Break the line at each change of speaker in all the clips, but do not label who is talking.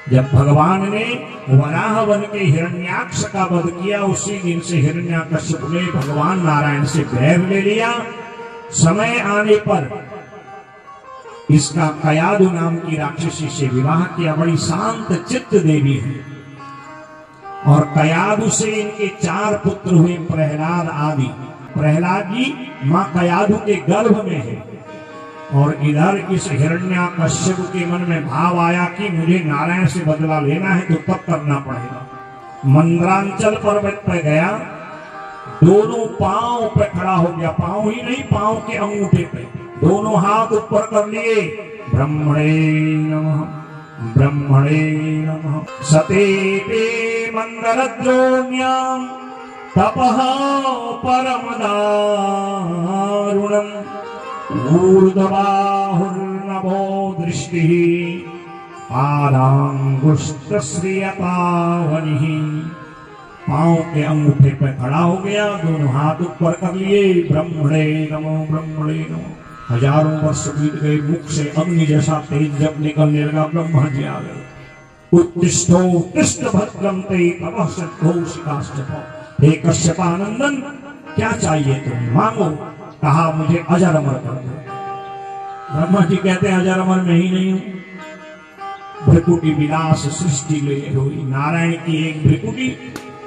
जब भगवान ने वराह बन के हिरण्याक्ष का वध किया, उसी दिन से हिरण्याकश्यप ने भगवान नारायण से बैर ले लिया। समय आने पर इसका कयादु नाम की राक्षसी से विवाह किया। बड़ी शांत चित्त देवी है। और कयादु से इनके 4 पुत्र हुए, प्रहलाद आदि। प्रहलाद जी मां कयादु के गर्भ में है। और इधर इस हिरण्याकश्यप के मन में भाव आया कि मुझे नारायण से बदला लेना है, तो तब करना पड़ेगा। मंद्रांचल पर्वत पर गया, दोनों पांव पे खड़ा हो गया। पांव ही नहीं, पांव के अंगूठे पे दोनों हाथ ऊपर कर लिए। ब्रह्मणे नमः, ब्रह्मणे नमः। सतेते मंदरद्रोण्याम तपः परम दारुणम् ऊर्ध्वबाहुर्नभो दृष्टिः पादांगुष्ठश्रियपावनिः। पांव के अंगूठे पे खड़ा हो गया, दोनों हाथ ऊपर कर लिए। ब्रह्मणे नमो, ब्रह्मणे नमो। हजारों वर्ष बीत गए, मुख से अग्नि जैसा तेज जब निकलने लगा, ब्रह्मा जी आ गए। उत्तिष्ठो उत्तिष्ठ भद्रम ते तपः शतघोषिकाश्चपः। हे कश्यपानंदन, क्या चाहिए तुम्हें, मांगो। कहा मुझे अजर अमर कर दो। ब्रह्मा जी कहते हैं अजर अमर मैं ही नहीं हूं। भृकुटी विलास सृष्टि ले हुई। नारायण की एक भृकुटी,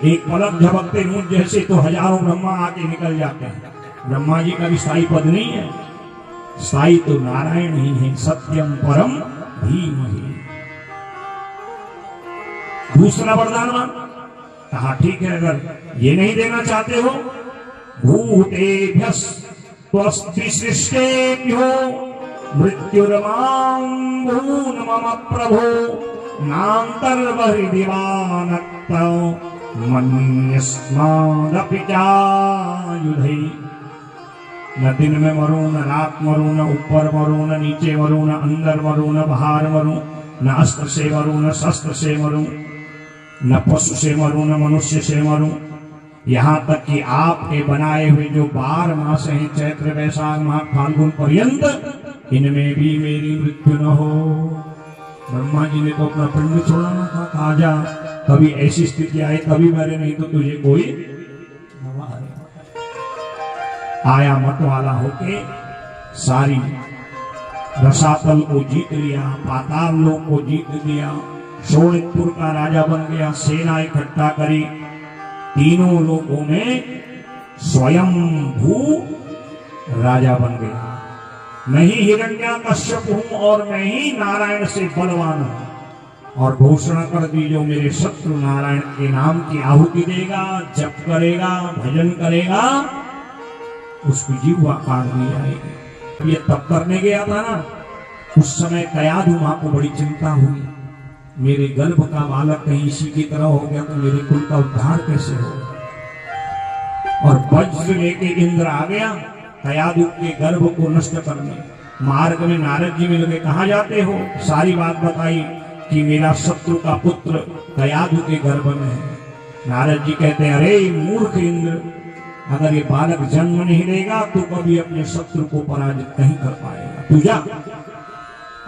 एक पलक झपकते मुझ जैसे तो हजारों ब्रह्मा आके निकल जाते हैं। ब्रह्मा जी का भी स्थायी पद नहीं है, स्थायी तो नारायण ही है। सत्यम परम धीमहि। दूसरा वरदान मांग। कहा ठीक है, अगर ये नहीं देना चाहते हो, भूतेभ्यस् त्वस्त्रिसृष्टेभ्यो मृत्युर्मां भून् मम प्रभो नान्तर्बहिर्दिवानक्त मन्यस्मादपि चायुधै। न दिन में मरूं, न रात मरूं, न ऊपर मरूं, न नीचे मरूं, न अंदर मरूं, न बाहर मरूं, न अस्त्र से मरूं, न शस्त्र से मरूं, न पशु से मरूं, न मनुष्य से मरूं। यहाँ तक कि आपके बनाए हुए जो 12 मास हैं, चैत्र वैशाख माघ फाल्गुन पर्यंत, इनमें भी मेरी मृत्यु न हो। ब्रह्मा जी ने तो अपना पिंड छोड़ाना था। कहा जा, कभी ऐसी स्थिति आए तभी मरे, नहीं तो तुझे कोई आया मत वाला होके सारी रसातल को जीत लिया, पाताल लोक को जीत लिया, शोणितपुर का राजा बन गया, सेना इकट्ठा करी, तीनों लोकों में स्वयं भू राजा बन गया। मैं ही हिरण्याकश्यप हूं और मैं ही नारायण से बलवान हूं। और घोषणा कर दी, जो मेरे शत्रु नारायण के नाम की आहुति देगा, जप करेगा, भजन करेगा, उसकी जीवा काट दी जाएगी। ये तब करने गया था ना, उस समय कयादु मां को बड़ी चिंता हुई। मेरे गर्भ का बालक कहीं इसी की तरह हो गया तो मेरे कुल का उद्धार कैसे होगा। और वज्र लेके इंद्र आ गया कयादु के गर्भ को नष्ट करने। मार्ग में नारद जी मिल गए। कहाँ जाते हो? सारी बात बताई कि मेरा शत्रु का पुत्र कयादु के गर्भ में है। नारद जी कहते हैं, अरे मूर्ख इंद्र, अगर ये बालक जन्म नहीं लेगा तो कभी अपने शत्रु को पराजित नहीं कर पाएगा, तू जा।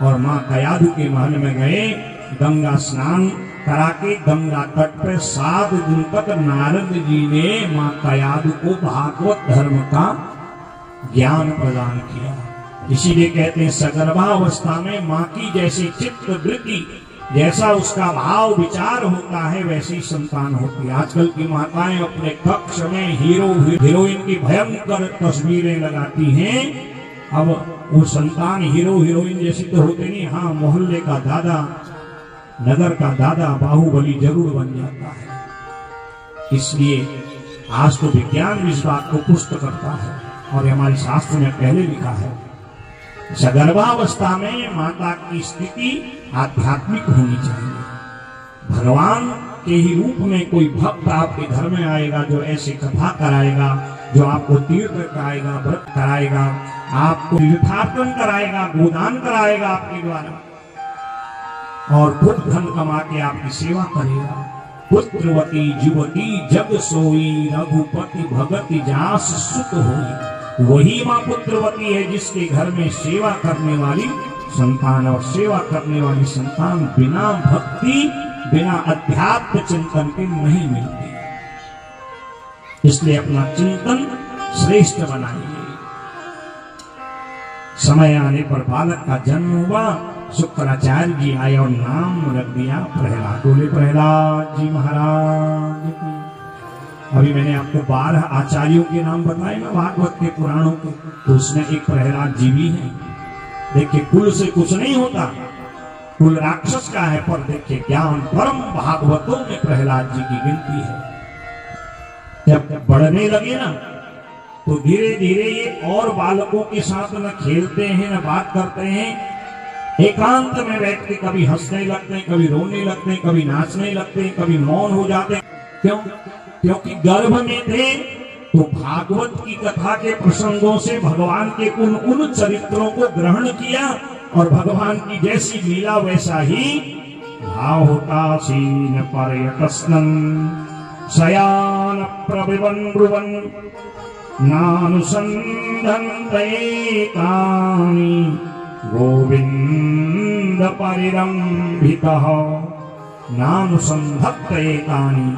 और मां कयादु के महल में गए, गंगा स्नान करा के गंगा तट पर 7 दिन तक नारद जी ने मां कयादु को भागवत धर्म का ज्ञान प्रदान किया। इसीलिए कहते हैं सगर्भावस्था में मां की जैसी चित्त वृत्ति, जैसा उसका भाव विचार होता है, वैसी संतान होती है। आजकल की माताएं अपने कक्ष में हीरो हीरोइन की भयंकर तस्वीरें लगाती हैं। अब वो संतान हीरो हीरोइन जैसी तो होते नहीं। हाँ, मोहल्ले का दादा, नगर का दादा बाहुबली जरूर बन जाता है। इसलिए आज तो विज्ञान इस बात को पुष्ट करता है और हमारे शास्त्र में पहले लिखा है, सगर्भावस्था में माता की स्थिति आध्यात्मिक होनी चाहिए। भगवान के ही रूप में कोई भक्त आपके घर में आएगा, जो ऐसी कथा कराएगा, जो आपको तीर्थ कराएगा, व्रत कराएगा, आपको तीर्थाटन कराएगा, गोदान कराएगा आपके द्वारा, और खुद धन कमा के आपकी सेवा करेगा। पुत्रवती युवती जग सोई, रघुपति भगति जास सुत होई। वही मां पुत्रवती है जिसके घर में सेवा करने वाली संतान और सेवा करने वाली संतान बिना भक्ति, बिना अध्यात्म चिंतन के नहीं मिलती। इसलिए अपना चिंतन श्रेष्ठ बनाइए। समय आने पर बालक का जन्म हुआ, शुक्राचार्य जी आए और नाम रख दिया प्रहलाद। बोले प्रहलाद जी महाराज की। अभी मैंने आपको 12 आचार्यों के नाम बताए ना भागवत के पुराणों के, तो उसमें एक प्रहलाद जी भी है। देखिए कुल से कुछ नहीं होता, कुल राक्षस का है, पर देखिए ज्ञान परम भागवतों में प्रहलाद जी की गिनती है। जब बढ़ने लगे ना तो धीरे धीरे ये और बालकों के साथ न खेलते हैं न बात करते हैं, एकांत में बैठ के कभी हंसने लगते हैं, कभी रोने लगते हैं, कभी नाचने लगते हैं, कभी मौन हो जाते हैं। क्यों? क्योंकि गर्भ में थे तो भागवत की कथा के प्रसंगों से भगवान के उन चरित्रों को ग्रहण किया और भगवान की जैसी लीला वैसा ही भाव होता। सीन पर्यटस्नन शयान प्रविवन ब्रुवन नानुसंधन्ते तानि गोविंद परिरंभितः नानुसंधत्ते तानि।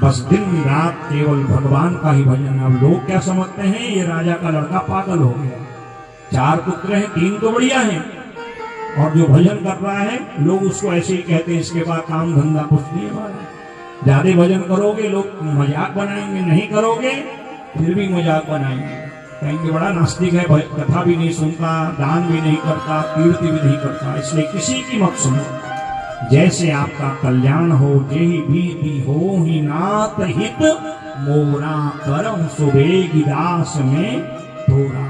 बस दिन रात केवल भगवान का ही भजन। अब लोग क्या समझते हैं, ये राजा का लड़का पागल हो गया, 4 पुत्र हैं, 3 तो बढ़िया हैं, और जो भजन कर रहा है लोग उसको ऐसे ही कहते हैं, इसके बाद काम धंधा कुछ नहीं है हमारा। ज्यादा भजन करोगे लोग मजाक बनाएंगे, नहीं करोगे फिर भी मजाक बनाएंगे, कहेंगे बड़ा नास्तिक है, कथा भी नहीं सुनता, दान भी नहीं करता, कीर्ति भी नहीं करता। इसलिए किसी की मत सुनो। जैसे आपका कल्याण हो, जेहि बीती हो ही नाथ हित, मोरा करम सुबेगी दास में थोड़ा।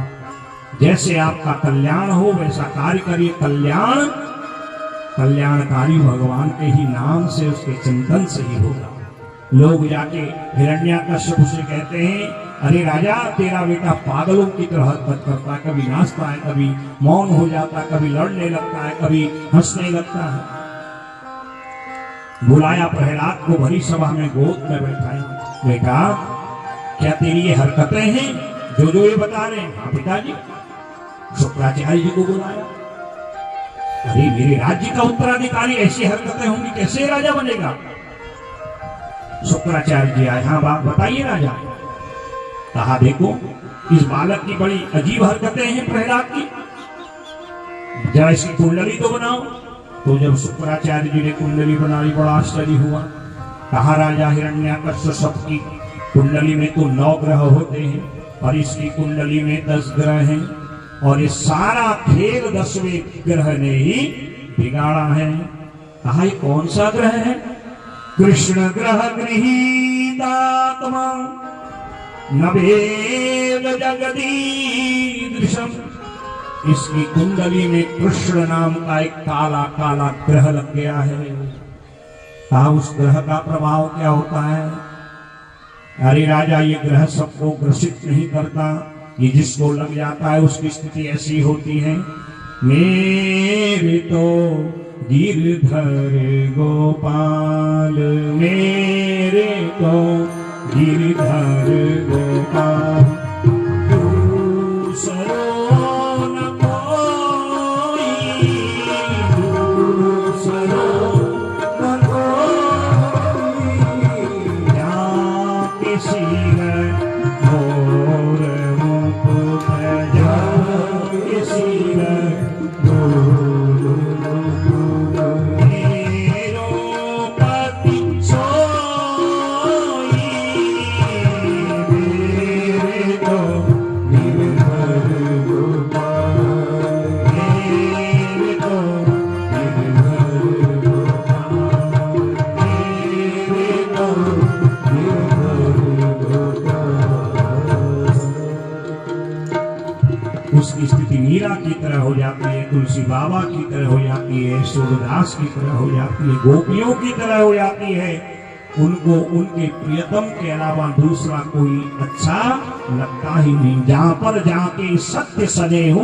जैसे आपका कल्याण हो वैसा कार्य करिए। कल्याणकारी भगवान के ही नाम से, उसके चिंतन से ही होगा। लोग जाके हिरण्याकश्यप से कहते हैं, अरे राजा तेरा बेटा पागलों की तरह हरकत करता है, कभी नाचता है, कभी मौन हो जाता है, कभी लड़ने लगता है, कभी हंसने लगता है। बुलाया प्रहलाद को भरी सभा में, गोद में बैठाया। बेटा क्या तेरी ये हरकतें हैं जो ये बता रहे हैं? हाँ पिताजी। शुक्राचार्य जी को बुलाया। अरे मेरे राज्य का उत्तराधिकारी ऐसी हरकतें होंगी, कैसे राजा बनेगा? शुक्राचार्य जी आए। हाँ बात बताइए राजा। कहा देखो इस बालक की बड़ी अजीब हरकतें हैं प्रहलाद की, जरा इसकी कुंडली तो बनाओ। तो जब शुक्राचार्य जी ने कुंडली बनाई बड़ा आश्चर्य हुआ। कहा राजा हिरण्याकश्यप की कुंडली में तो 9 ग्रह होते हैं और इसकी कुंडली में 10 ग्रह हैं, और ये सारा खेल 10वें ग्रह ने ही बिगाड़ा है। कहा ये कौन सा ग्रह है? कृष्ण ग्रह गृहीतात्मा नभेद जगदीदृशम। इसकी कुंडली में कृष्ण नाम का एक काला काला ग्रह लग गया है। कहा उस ग्रह का प्रभाव क्या होता है? अरे राजा ये ग्रह सबको ग्रसित नहीं करता, ये जिसको लग जाता है उसकी स्थिति ऐसी होती है। मेरे तो गिरधर गोपाल, मेरे तो गिरधर गोपाल, दूसरो न कोई, दूसरो न कोई, या किसी है मोर मुकुट, या किसी है उसकी स्थिति मीरा की तरह हो जाती है, तुलसी बाबा की तरह हो जाती है, सूरदास की तरह हो जाती है, गोपियों की तरह हो जाती है। उनको उनके प्रियतम के अलावा दूसरा कोई अच्छा लगता ही नहीं। जहां पर जाके सत्य सने हो,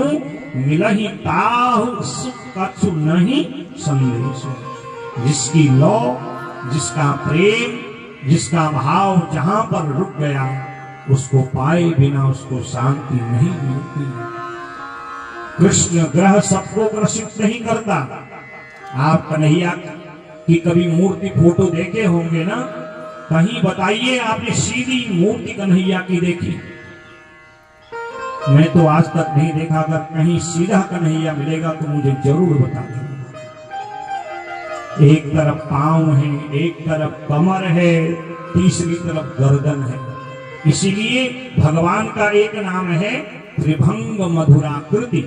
मिलहि ताहु सुख कछु नहीं संदेश। जिसकी लौ, जिसका प्रेम, जिसका भाव जहां पर रुक गया, उसको पाए बिना उसको शांति नहीं मिलती। कृष्ण ग्रह सबको ग्रसित नहीं करता। आप कन्हैया की कभी मूर्ति फोटो देखे होंगे ना, कहीं बताइए आपने सीधी मूर्ति कन्हैया की देखी? मैं तो आज तक नहीं देखा। अगर कहीं सीधा कन्हैया मिलेगा तो मुझे जरूर बता देना। एक तरफ पांव है, एक तरफ कमर है, तीसरी तरफ गर्दन है। इसीलिए भगवान का एक नाम है त्रिभंग मधुराकृति,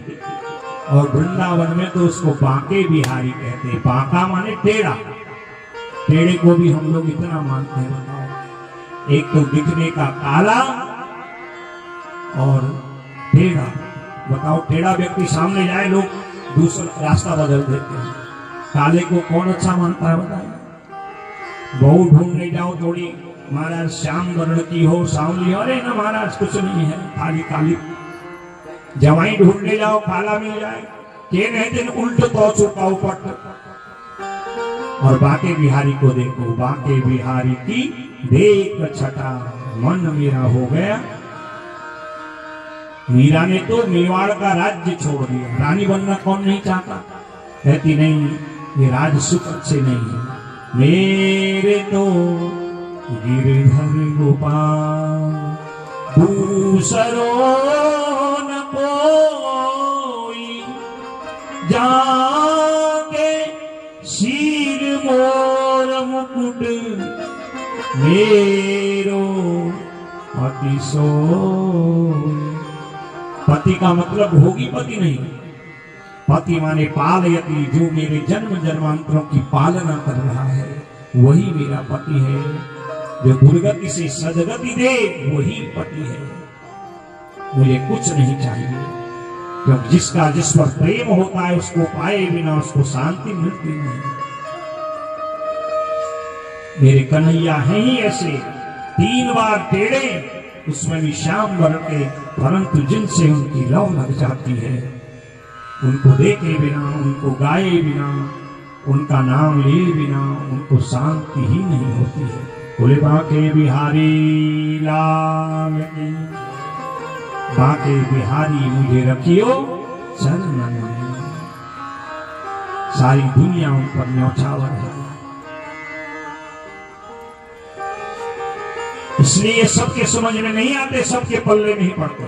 और वृंदावन में तो उसको बांके बिहारी कहते हैं। बांका माने टेढ़ा। टेढ़े को भी हम लोग इतना मानते हैं, बताओ। एक तो दिखने का काला और टेढ़ा। बताओ, टेढ़ा व्यक्ति सामने जाए लोग दूसरा रास्ता बदल देते हैं। काले को कौन अच्छा मानता है बताइए? बहू ढूंढने जाओ थोड़ी महाराज श्याम वर्ण की हो, सांवली हो, अरे ना महाराज कुछ नहीं है, खाली काली। जवाई ढूंढने जाओ, काला मिल जाए, के नहीं दिन उल्ट तो चुकाओ पट। और बांके बिहारी को देखो, बांके बिहारी की देख छटा मन मेरा हो गया। मीरा ने तो मेवाड़ का राज्य छोड़ दिया। रानी बनना कौन नहीं चाहता? कहती नहीं, ये राज सुख अच्छे नहीं है। मेरे तो गिरधर गोपाल दूसरो न कोई, जाके शीर मोर मुकुट मेरो पति सोई। पति का मतलब भोगी पति नहीं, पति माने पालयति, जो मेरे जन्म जन्मांतरों की पालना कर रहा है वही मेरा पति है। जो दुर्गति से सदगति दे वही पति है। मुझे कुछ नहीं चाहिए, क्योंकि जिसका जिस पर प्रेम होता है उसको पाए बिना उसको शांति मिलती नहीं। मेरे कन्हैया हैं ही ऐसे, 3 बार टेढ़े, उसमें भी श्याम वर्ण के, परंतु जिनसे उनकी लव लग जाती है, उनको देखे बिना, उनको गाए बिना, उनका नाम लिए बिना उनको शांति ही नहीं होती है। बोले बांके बिहारी लाल की, बांके बिहारी मुझे रखियो चरणन में। सारी दुनिया उन पर न्यौछावर है। इसलिए सबके समझ में नहीं आते, सबके पल्ले नहीं पड़ते।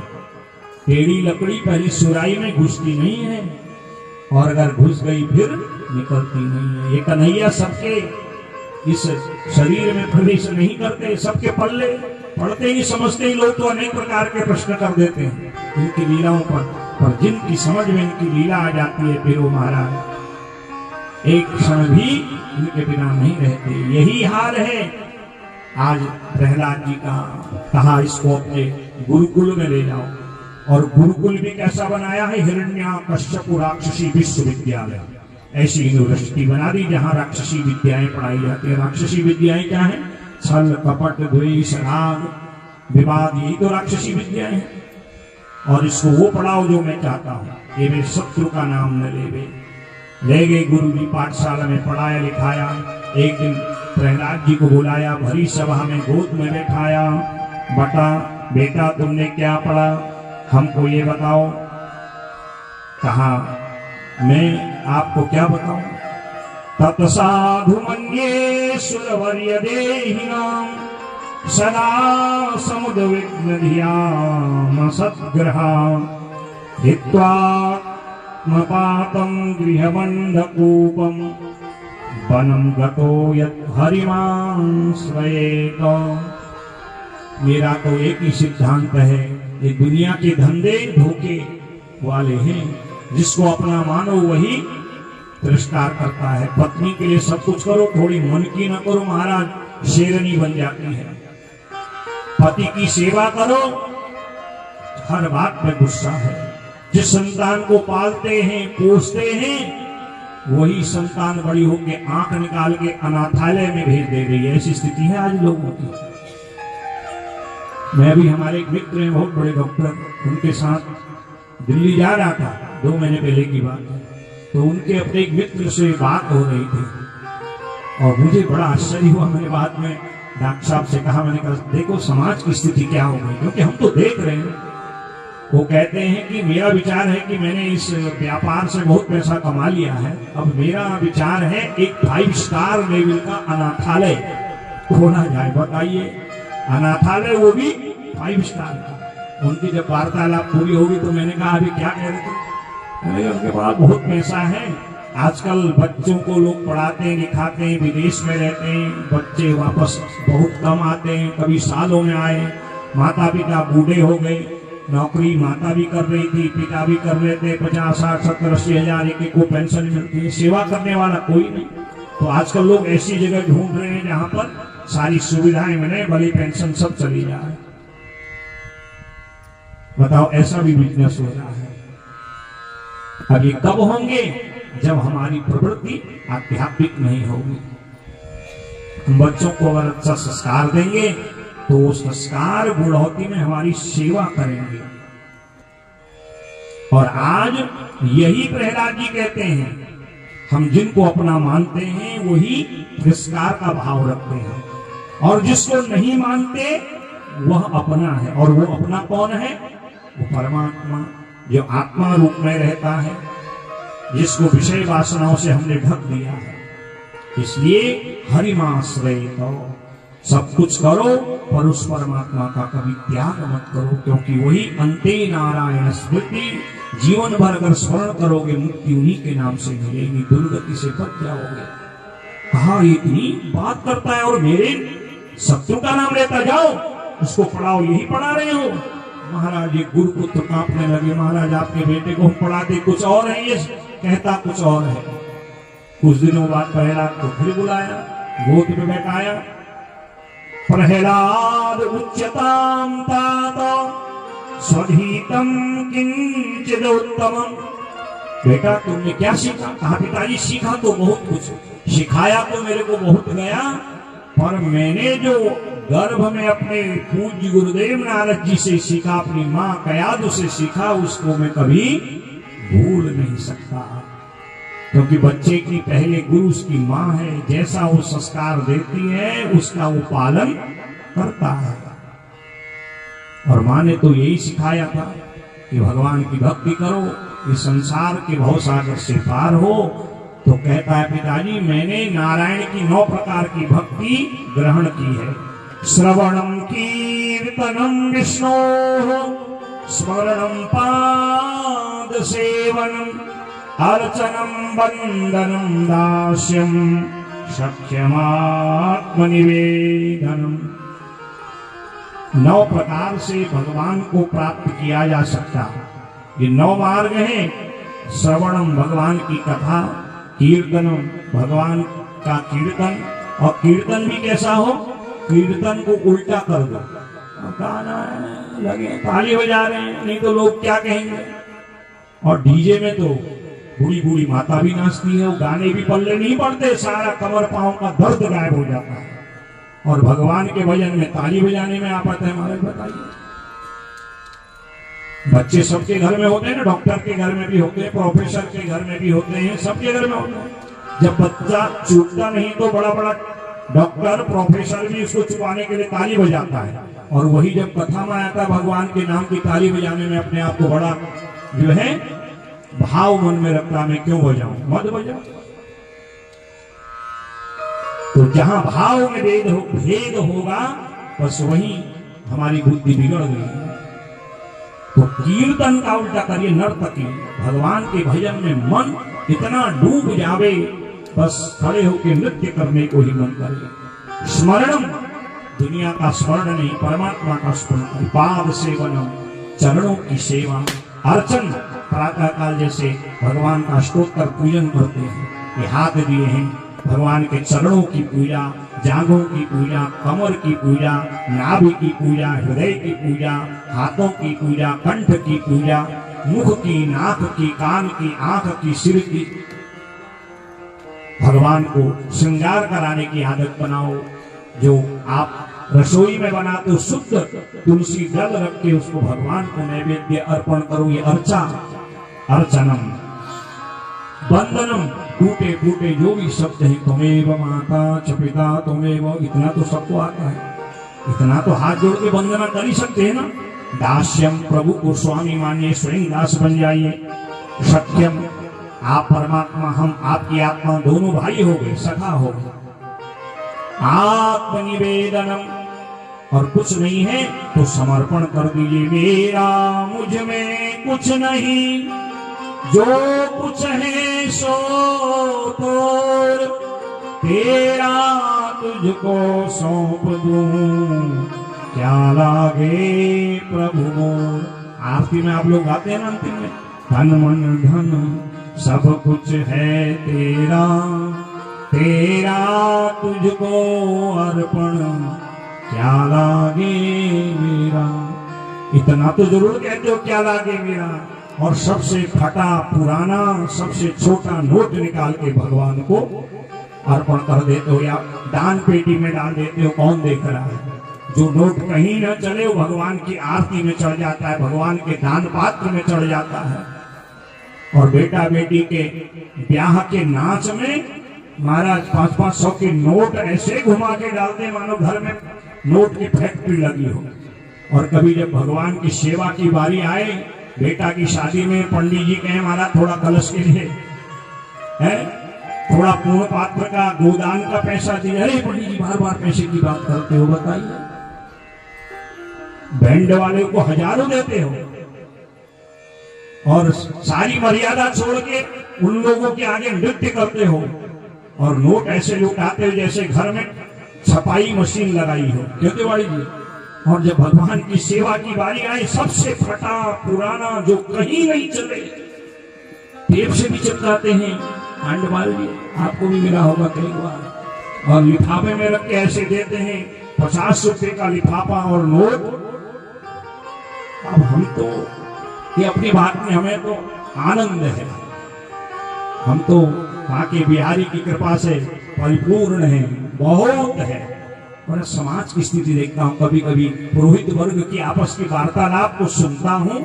टेढ़ी लकड़ी पहले सुराई में घुसती नहीं है, और अगर घुस गई फिर निकलती नहीं है। ये कन्हैया सबके इस शरीर में प्रवेश नहीं करते, सबके पल्ले पढ़ते ही समझते ही लोग तो अनेक प्रकार के प्रश्न कर देते हैं इनकी लीलाओं पर जिनकी समझ में इनकी लीला आ जाती है, फिर वो महाराज एक क्षण भी इनके बिना नहीं रहते। यही हाल है। आज प्रहलाद जी का कहा इसको अपने गुरुकुल में ले जाओ, और गुरुकुल भी कैसा बनाया है, हिरण्याकश्यप राक्षसी विश्वविद्यालय। ऐसी यूनिवर्सिटी बना दी जहां राक्षसी विद्याएं पढ़ाई जाती है। राक्षसी विद्याएं क्या है? छल कपट द्वेष राग विवाद, यही तो राक्षसी विद्याएं हैं। और इसको वो पढ़ाओ जो मैं चाहता हूं, ये मेरे शत्रु का नाम न लेवे। ले गए गुरु जी, पाठशाला में पढ़ाया लिखाया। एक दिन प्रहलाद जी को बुलाया, भरी सभा में गोद में बैठाया। बता बेटा तुमने क्या पढ़ा, हमको ये बताओ। कहा मैं आपको क्या बताऊं? तत्साधु मन्ये सुरवर्य देहिनां सदा समुद्विग्नधियां सद्ग्रहा हित्वात्मपातं गृहबन्धकूपं वनं गतो यत् हरिमां श्रयेत। मेरा तो एक ही सिद्धांत है, ये दुनिया के धंधे धोखे वाले हैं। जिसको अपना मानो वही तिरस्कार करता है। पत्नी के लिए सब कुछ करो, थोड़ी मन की न करो, महाराज शेरनी बन जाती है। पति की सेवा करो, हर बात में गुस्सा है। जिस संतान को पालते हैं पोसते हैं, वही संतान बड़ी होकर आंख निकाल के अनाथालय में भेज दे रही है। ऐसी स्थिति है आज लोगों की। मैं भी, हमारे एक मित्र हैं बहुत बड़े डॉक्टर, उनके साथ दिल्ली जा रहा था, 2 महीने पहले की बात है। तो उनके अपने एक मित्र से बात हो रही थी, और मुझे बड़ा आश्चर्य हुआ। मैंने बाद में डॉक्टर साहब से कहा, मैंने कहा देखो समाज की स्थिति क्या हो गई, क्योंकि हम तो देख रहे हैं वो कहते हैं कि मेरा विचार है कि मैंने इस व्यापार से बहुत पैसा कमा लिया है, अब मेरा विचार है एक 5 स्टार लेवल का अनाथालय खोला जाए। बताइए, अनाथालय वो भी 5 स्टार का। उनकी जब वार्तालाप पूरी होगी तो मैंने कहा अभी क्या कह रहे थे, अरे उनके पास बहुत पैसा है, आजकल बच्चों को लोग पढ़ाते हैं लिखाते हैं, विदेश में रहते हैं, बच्चे वापस बहुत कम आते हैं, कभी सालों में आए, माता पिता बूढ़े हो गए, नौकरी माता भी कर रही थी, पिता भी कर रहे थे, 50, 60, 70, 80 हजार एक को पेंशन मिलती है, सेवा करने वाला कोई नहीं। तो आजकल लोग ऐसी जगह ढूंढ रहे हैं जहां पर सारी सुविधाएं मिले, भले पेंशन सब चली जाए। बताओ, ऐसा भी बिजनेस हो रहा है। अब ये कब होंगे? जब हमारी प्रवृत्ति आध्यात्मिक नहीं होगी। हम बच्चों को अगर अच्छा संस्कार देंगे तो वो संस्कार बुढ़ौती में हमारी सेवा करेंगे। और आज यही प्रहलाद जी कहते हैं, हम जिनको अपना मानते हैं वही तिरस्कार का भाव रखते हैं, और जिसको नहीं मानते वह अपना है। और वो अपना कौन है? वो परमात्मा, जो आत्मा रूप में रहता है, जिसको विषय वासनाओं से हमने ढक दिया है। इसलिए हरिमाश्रय तो सब कुछ करो पर उस परमात्मा का कभी त्याग मत करो, क्योंकि वही अंते नारायण स्मृति, जीवन भर अगर स्मरण करोगे मुक्ति उन्हीं के नाम से मिलेगी, दुर्गति से बच जाओगे। कहा इतनी बात करता है और मेरे शत्रु का नाम लेता, जाओ उसको पढ़ाओ, यही पढ़ा रहे हो। महाराज ये गुरुपुत्र कांपने लगे, महाराज आपके बेटे को हम पढ़ाते कुछ और है, ये कहता कुछ और है। कुछ दिनों बाद प्रहलाद को फिर बुलाया, गोद में बैठाया। प्रहलाद उच्यताम तात स्वधीतम किंचिदोत्तमम्। बेटा तुमने क्या सीखा? कहा पिताजी सीखा तो बहुत कुछ, सिखाया तो मेरे को बहुत गया, पर मैंने जो गर्भ में अपने पूज्य गुरुदेव नारद जी से सीखा, अपनी माँ कयादु से सीखा, उसको मैं कभी भूल नहीं सकता। क्योंकि बच्चे की पहले गुरु उसकी माँ है, जैसा वो संस्कार देती है उसका वो पालन करता है। और माँ ने तो यही सिखाया था कि भगवान की भक्ति करो, इस संसार के भवसागर से पार हो। तो कहता है पिताजी मैंने नारायण की 9 प्रकार की भक्ति ग्रहण की है। श्रवणम कीर्तनम विष्णोः, स्मरणम पाद सेवनम, अर्चनम वंदनम दास्यम, सख्यमात्म निवेदनम। 9 प्रकार से भगवान को प्राप्त किया जा सकता। ये 9 मार्ग हैं। श्रवणम भगवान की कथा, कीर्तनम भगवान का कीर्तन, और कीर्तन भी कैसा हो? कीर्तन को उल्टा कर दो, गाना लगे ताली बजा रहे हैं, नहीं तो लोग क्या कहेंगे। और डीजे में तो बूढ़ी बूढ़ी माता भी नाचती है, वो गाने भी पल्ले नहीं पड़ते, सारा कमर पांव का दर्द गायब हो जाता है। और भगवान के भजन में ताली बजाने में आपत है? हमारे बताइए। बच्चे सबके घर में होते हैं ना, डॉक्टर के घर में भी होते हैं, प्रोफेसर के घर में भी होते हैं, सबके घर में होते हैं। जब बच्चा चूकता नहीं तो बड़ा बड़ा डॉक्टर प्रोफेसर भी उसको चुपाने के लिए ताली बजाता है। और वही जब कथा में आता है भगवान के नाम की ताली बजाने में अपने आप को बड़ा जो है भाव मन में रखता, मैं क्यों बजाऊं, मत बजाओ। तो जहां भाव में भेद होगा बस वही हमारी बुद्धि बिगड़ गई। तो कीर्तन का उल्टा करिए, नर्तकी भगवान के भजन में मन इतना डूब जावे बस खड़े होकर नृत्य करने को ही मन करे। स्मरणम दुनिया का स्मरण नहीं, परमात्मा का स्मरण। पाद सेवनम चरणों की सेवा। अर्चन प्रातः काल जैसे भगवान का स्तोत्र पूजन करते हैं, ये हाथ दिए हैं भगवान के चरणों की पूजा, जांघों की पूजा, कमर की पूजा, नाभि की पूजा, हृदय की पूजा, हाथों की पूजा, कंठ की पूजा, मुख की, नाक की, कान की, आंख की, सिर की। भगवान को श्रृंगार कराने की आदत बनाओ। जो आप रसोई में बनाते हो शुद्ध तुलसी जल रख के उसको भगवान को नैवेद्य अर्पण करो, ये अर्चनम। वंदनम टूटे फूटे जो भी शब्द है, तुमेव माता च पिता तुमेव, इतना तो सबको आता है, इतना तो हाथ जोड़ के वंदना कर ही सकते हैं ना। दास्यम प्रभु को स्वामी मानिए, स्वयं दास बन जाइए। सत्यम, आप परमात्मा, हम आपकी आत्मा, दोनों भाई हो गए, सखा हो गए। आत्मनिवेदनम, और कुछ नहीं है तो समर्पण कर दीजिए। मेरा मुझ में कुछ नहीं, जो कुछ है सो तोर, तेरा तुझको सौंप दूं, क्या लागे प्रभु मोर। आरती में आप लोग गाते हैं ना अंतिम में, धन मन धन सब कुछ है तेरा, तेरा तुझको अर्पण, क्या लागे मेरा। इतना तो जरूर कहते हो क्या लागे मेरा, और सबसे फटा पुराना सबसे छोटा नोट निकाल के भगवान को अर्पण कर देते हो या दान पेटी में डाल देते हो। कौन देख रहा है? जो नोट कहीं न चले वो भगवान की आरती में चढ़ जाता है, भगवान के दान पात्र में चढ़ जाता है। और बेटा बेटी के ब्याह के नाच में महाराज 500-500 के नोट ऐसे घुमा के डालते मानो घर में नोट की फैक्ट्री लगी हो। और कभी जब भगवान की सेवा की बारी आए, बेटा की शादी में पंडित जी कहे महाराज थोड़ा कलश के लिए है, थोड़ा पूर्ण पात्र का गोदान का पैसा दिए। अरे पंडित जी बार बार पैसे की बात करते हो, बताइए। बैंड वाले को हजारों देते हो और सारी मर्यादा छोड़ के उन लोगों के आगे नृत्य करते हो, और नोट ऐसे लुटाते हो जैसे घर में छपाई मशीन लगाई हो। क्योंकि वाली जी, और जब भगवान की सेवा की बारी आई, सबसे फटा पुराना जो कहीं नहीं चले, टेप से भी चिपकाते हैं। आंडवाल जी आपको भी मिला होगा कई बार, और लिफाफे में रख के ऐसे देते हैं, 50 रुपए का लिफाफा और नोट। अब हम तो ये अपनी बात में हमें तो आनंद है, हम तो वहां के बिहारी की कृपा से परिपूर्ण है, बहुत है। और समाज की स्थिति देखता हूं, कभी कभी पुरोहित वर्ग की आपस की वार्तालाप को सुनता हूं,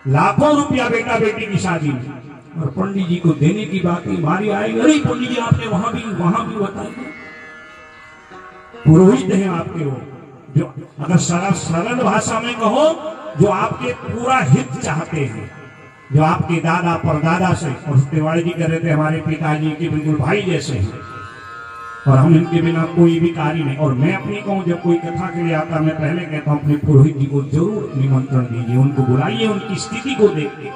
लाखों रुपया बेटा बेटी की शादी में, और पंडित जी को देने की बात बारी आएगी, अरे पंडित जी आपने वहां भी बताइए। पुरोहित है आपके वो, जो अगर सरल भाषा में कहो, जो आपके पूरा हित चाहते हैं, जो आपके दादा परदादा से, और तिवारी जी कह रहे थे हमारे पिताजी के बिल्कुल भाई जैसे हैं, और हम इनके बिना कोई भी कार्य नहीं। और मैं अपनी कहूं, जब कोई कथा के लिए आता, मैं पहले कहता हूं अपने पुरोहित जी को जरूर निमंत्रण दीजिए, उनको बुलाइए, उनकी स्थिति को देखिए,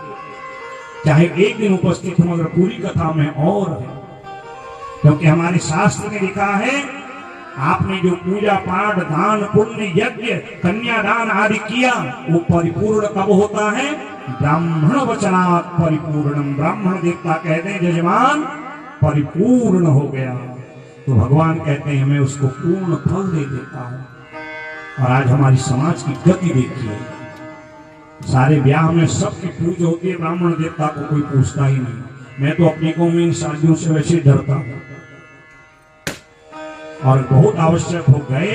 चाहे एक दिन उपस्थित हो, मगर पूरी कथा में और है। क्योंकि हमारे शास्त्र में लिखा है, आपने जो पूजा पाठ दान पुण्य यज्ञ कन्यादान आदि किया, वो परिपूर्ण कब होता है? ब्राह्मण वचनात् परिपूर्णम। ब्राह्मण देवता कहते हैं जजमान परिपूर्ण हो गया, तो भगवान कहते हैं मैं उसको पूर्ण फल दे देता हूं। और आज हमारी समाज की गति देखिए, सारे ब्याह में सबकी पूजा होती है, ब्राह्मण देवता को कोई पूछता ही नहीं। मैं तो अपनी कौम में इन शादियों से वैसे डरता हूं, और बहुत आवश्यक हो गए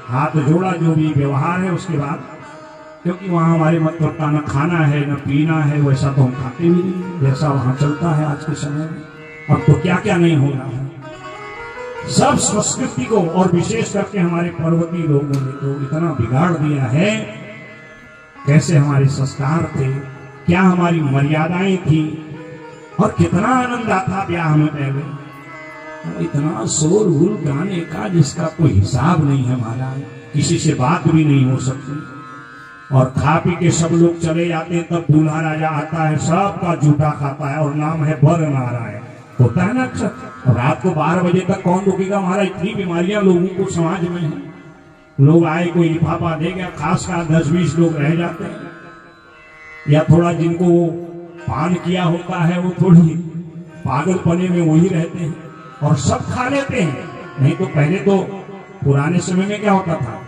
हाथ जोड़ा जो भी व्यवहार है उसके बाद, क्योंकि वहां हमारे मतलब का न खाना है न पीना है, वैसा तो हम खाते भी नहीं जैसा वहां चलता है आज के समय में। अब तो क्या क्या नहीं हो रहा है, सब संस्कृति को और विशेष करके हमारे पर्वतीय लोगों ने तो इतना बिगाड़ दिया है। कैसे हमारे संस्कार थे, क्या हमारी मर्यादाएं थी, और कितना आनंद आता ब्याह में पहले। इतना शोर गुल गाने का जिसका कोई हिसाब नहीं है महाराज, किसी से बात भी नहीं हो सकती, और खा पी के सब लोग चले जाते हैं, तब दूल्हा राजा आता है, सबका जूठा खाता है, और नाम है बर नारायण। होता है ना अक्सर। रात को 12 बजे तक कौन रुकेगा महाराज? इतनी बीमारियां लोगों को समाज में है। लोग आए, कोई लिफाफा दे गया, खासकर 10-20 लोग रह जाते हैं, या थोड़ा जिनको वो पान किया होता है वो थोड़ी पागलपने में वही रहते हैं, और सब खा लेते हैं। नहीं तो पहले तो पुराने समय में क्या होता था,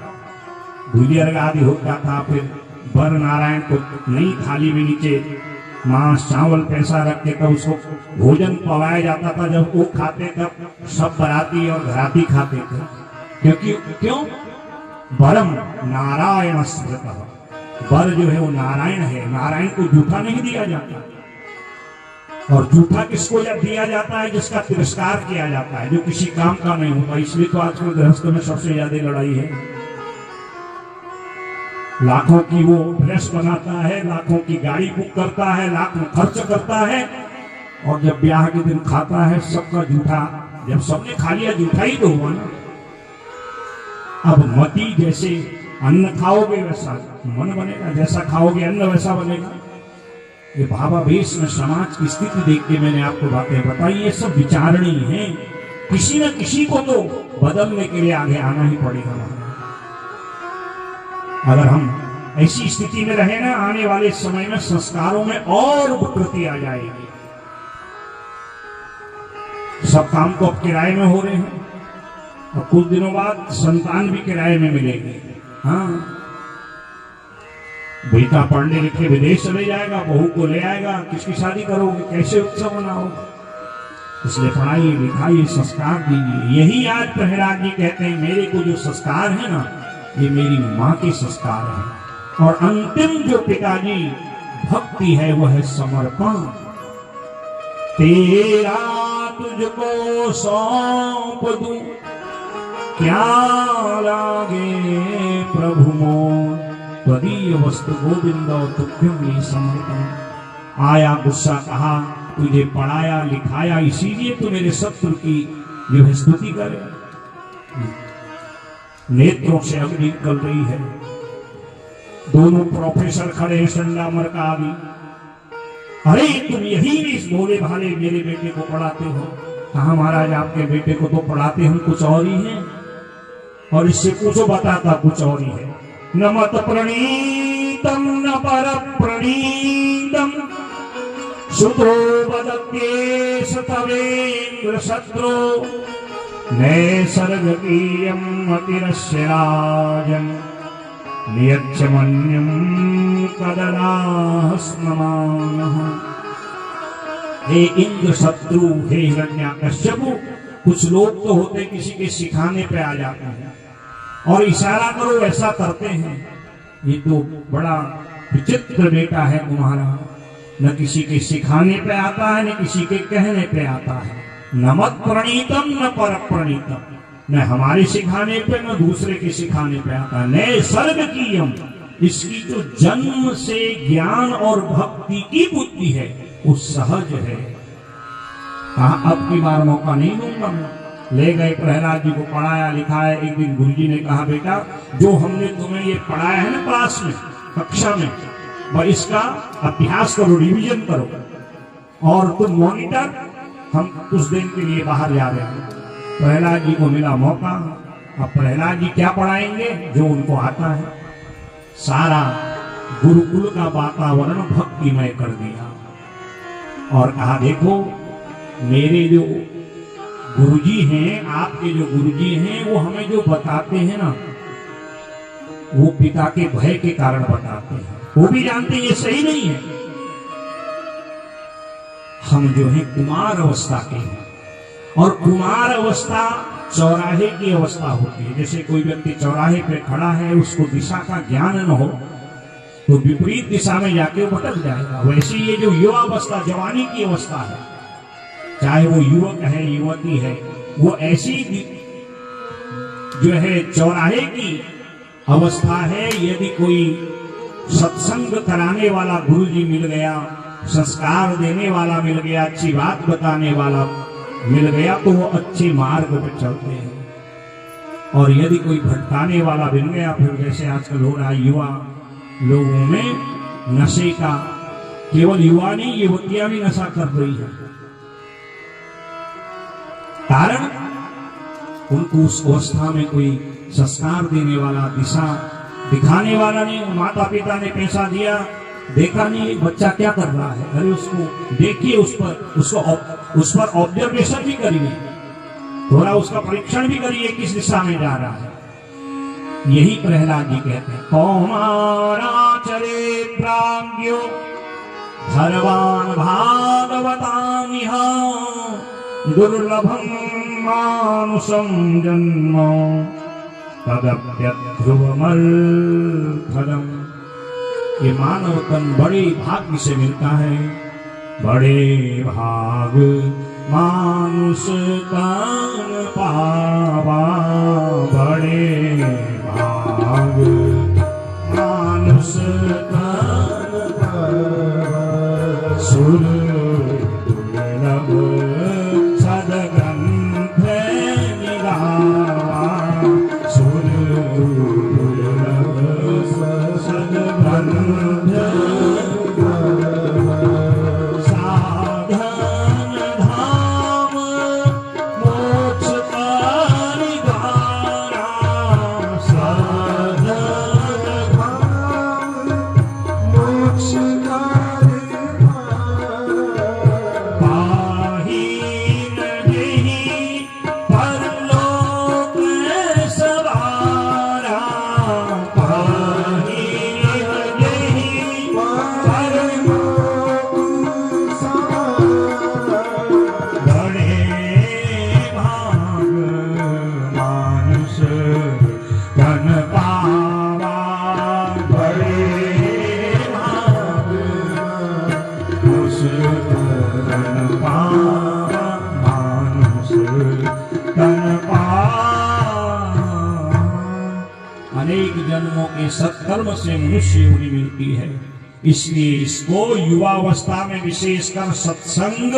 दूल्हे अर्घ आदि होता था, फिर बर नारायण को नई थाली में नीचे मांस चावल पैसा रख के तब उसको भोजन पवाया जाता था। जब वो खाते तब सब बराती और घराती खाते थे, क्योंकि क्यों? बरम नारायण स्मृतः, बर जो है वो नारायण है, नारायण को जूठा नहीं दिया जाता। और जूठा किसको दिया जाता है? जिसका तिरस्कार किया जाता है, जो किसी काम का नहीं होता। इसलिए तो आजकल गृहस्थ में सबसे ज्यादा लड़ाई है। लाखों की वो ड्रेस बनाता है, लाखों की गाड़ी बुक करता है, लाखों खर्च करता है, और जब ब्याह के दिन खाता है सबका जूठा। जब सबने खा लिया जूठा ही तो हुआ ना। अब मती जैसे अन्न खाओगे वैसा मन बनेगा, जैसा खाओगे अन्न वैसा बनेगा। ये भावावेश में समाज की स्थिति देख के मैंने आपको बातें बताई। ये सब विचारणीय है, किसी न किसी को तो बदलने के लिए आगे आना ही पड़ेगा। अगर हम ऐसी स्थिति में रहे ना, आने वाले समय में संस्कारों में और विकृति आ जाएगी। सब काम तो अब किराए में हो रहे हैं, और कुछ दिनों बाद संतान भी किराए में मिलेगी। हाँ, बेटा पढ़ने लिखे विदेश चले जाएगा, बहू को ले आएगा, किसकी शादी करोगे, कैसे उत्सव मनाओगे? इसलिए पढ़ाइए लिखाइए, संस्कार दीजिए। यही आज प्रहलाद जी कहते हैं, मेरे को जो संस्कार है ना, ये मेरी माँ के संस्कार है। और अंतिम जो पिताजी भक्ति है वह है समर्पण। तेरा तुझको सौंप दूं, क्या लागे प्रभु मोर, त्वदीय वस्तु गोविंद तुभ्यं मे समर्पण। आया गुस्सा, कहा तुझे पढ़ाया लिखाया इसीलिए तू मेरे शत्रु की जो है स्तुति करे। नेत्रों से अग्नि निकल रही है। दोनों प्रोफेसर खड़े हैं, संडा मरकावी। अरे तुम यही इस भोले भाले मेरे बेटे को पढ़ाते हो? कहा महाराज, आपके बेटे को तो पढ़ाते हम कुछ और ही हैं, और इससे पूछो बताता कुछ और ही है। न मत प्रणीतम न पर प्रणीतम, सुतो वदत्येष तवेन्द्र शत्रु, नैसर्गीयम् अतिरस्य राजन्, नियच्छ मन्यम् कदनाः स्ममानः। हे इंद्र शत्रु, हे हिरण्याकश्यपु, कुछ लोग तो होते किसी के सिखाने पे आ जाते हैं और इशारा करो ऐसा करते हैं। ये तो बड़ा विचित्र बेटा है तुम्हारा, न किसी के सिखाने पे आता है न किसी के कहने पे आता है। न मत प्रणीतम न पर प्रणीतम, न हमारे सिखाने पे न दूसरे के सिखाने पे आता। नए सर्ग की यम, इसकी जो जन्म से ज्ञान और भक्ति की बुद्धि है वो सहज है। कहा अब की बार मौका नहीं दूंगा मैं। ले गए प्रहलाद जी को, पढ़ाया लिखाया। एक दिन गुरुजी ने कहा, बेटा जो हमने तुम्हें ये पढ़ाया है ना क्लास में, कक्षा में, वह इसका अभ्यास करो, रिवीजन करो, और तुम मॉनिटर, हम कुछ दिन के लिए बाहर जा रहे हैं। प्रहलाद जी को मिला मौका। अब प्रहलाद जी क्या पढ़ाएंगे? जो उनको आता है। सारा गुरुकुल का वातावरण भक्तिमय कर दिया और कहा, देखो मेरे जो गुरुजी हैं, आपके जो गुरुजी हैं, वो हमें जो बताते हैं ना, वो पिता के भय के कारण बताते हैं। वो भी जानते हैं ये सही नहीं है। हम जो है कुमार अवस्था के हैं, और कुमार अवस्था चौराहे की अवस्था होती है। जैसे कोई व्यक्ति चौराहे पे खड़ा है, उसको दिशा का ज्ञान न हो तो विपरीत दिशा में जाके भटक जाएगा। वैसे ये जो युवा अवस्था, जवानी की अवस्था है, चाहे वो युवक है युवती है, वो ऐसी जो है चौराहे की अवस्था है। यदि कोई सत्संग कराने वाला गुरुजी मिल गया, संस्कार देने वाला मिल गया, अच्छी बात बताने वाला मिल गया, तो वो अच्छे मार्ग पर चलते हैं। और यदि कोई भटकाने वाला मिल गया, फिर जैसे आजकल हो रहा है, युवा लोगों में नशे का, केवल युवा नहीं युवतियां भी नशा कर रही है। कारण उनको उस अवस्था में कोई संस्कार देने वाला, दिशा दिखाने वाला नहीं। माता पिता ने पैसा दिया, देखा नहीं बच्चा क्या कर रहा है, अरे उसको देखिए, उस पर ऑब्जर्वेशन भी करिए, थोड़ा उसका परीक्षण भी करिए किस दिशा में जा रहा है। यही प्रहलाद जी कहते हैं, कौमाराचरे प्राज्ञो धर्वान् भागवतामिह, दुर्लभं मानुषं जन्म तदप्यध्रुवमर्धनम्। ये मानव तन बड़े भाग्य से मिलता है। बड़े भाग मानुष तन पावा, बड़े भाग तन पार। अनेक जन्मों के सत्कर्म से मनुष्य योनि मिलती है, इसलिए इसको युवावस्था में विशेषकर सत्संग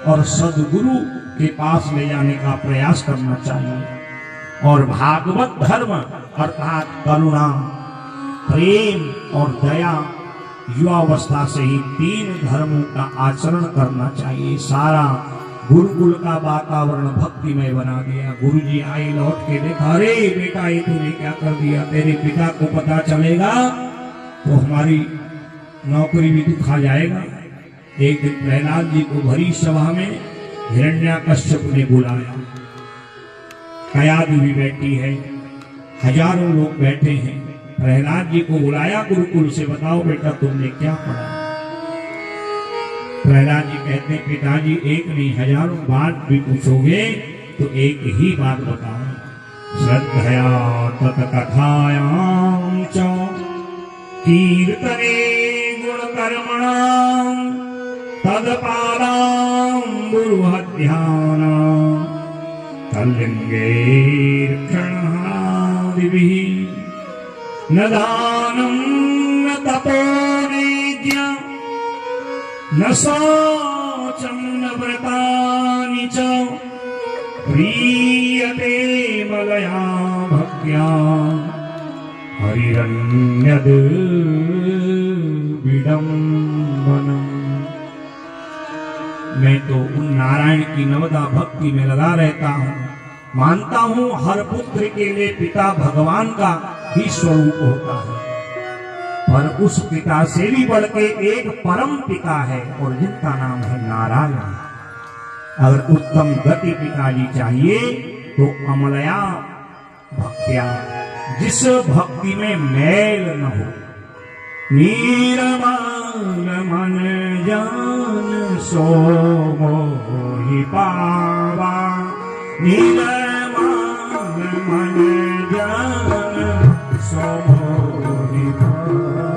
और सद्गुरु के पास ले जाने का प्रयास करना चाहिए। और भागवत धर्म अर्थात करुणा, प्रेम और दया युवावस्था से ही 3 धर्मों का आचरण करना चाहिए। सारा गुरुकुल का वातावरण भक्तिमय बना दिया। गुरुजी आए, लौट के देखा, अरे बेटा ये तूने क्या कर दिया, तेरे पिता को पता चलेगा तो हमारी नौकरी भी तू खा जाएगा। एक दिन प्रहलाद जी को भरी सभा में हिरण्याकश्यप ने बुलाया। कयादि भी बैठी है, हजारों लोग बैठे हैं। प्रहलाद जी को बुलाया गुरुकुल से, बताओ बेटा तुमने क्या पढ़ा। प्रहलाद जी कहते, पिताजी एक नहीं हजारों बात भी पूछोगे तो एक ही बात बताओ। श्रद्धया तत्कथायां च कीर्तने गुणकर्मणां तदपादां गुरुहध्यानां तल्लिङ्गैर्क्षणादिभिः न दानं न तपोनिज्ञं न शौचं न व्रतानि च प्रीयते मलया भक्त्या हरिरन्यद् विडम्बनम्। मैं तो उन नारायण की नवदा भक्ति में लगा रहता हूँ। मानता हूँ हर पुत्र के लिए पिता भगवान का ही स्वरूप होता है, पर उस पिता से भी बढ़ के एक परम पिता है और जिनका नाम है नारायण। अगर उत्तम गति पिताजी चाहिए तो अमलया भक्त्या, जिस भक्ति में मैल न हो। निर्मल मन जान सो मोहि पावा, निर्मल मन जान सो मोहि पावा।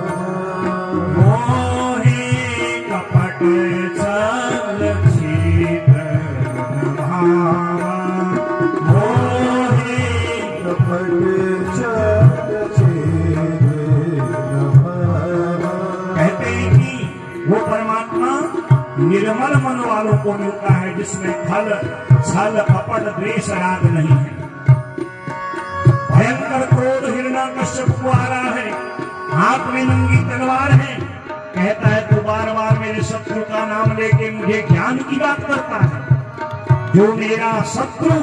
मोहे कपट छल छिद्र भावा, मोहे कपट छल छिद्र भावा। कहते हैं कि वो परमात्मा निर्मल मन वालों को मिलता है, जिसमें छल कपट द्वेष राग नहीं है। भयंकर क्रोध हिरण्याकश्यप को आ रहा है, हाथ में नंगी तलवार है। कहता है तू बार बार मेरे शत्रु का नाम लेके मुझे ज्ञान की बात करता है। जो मेरा शत्रु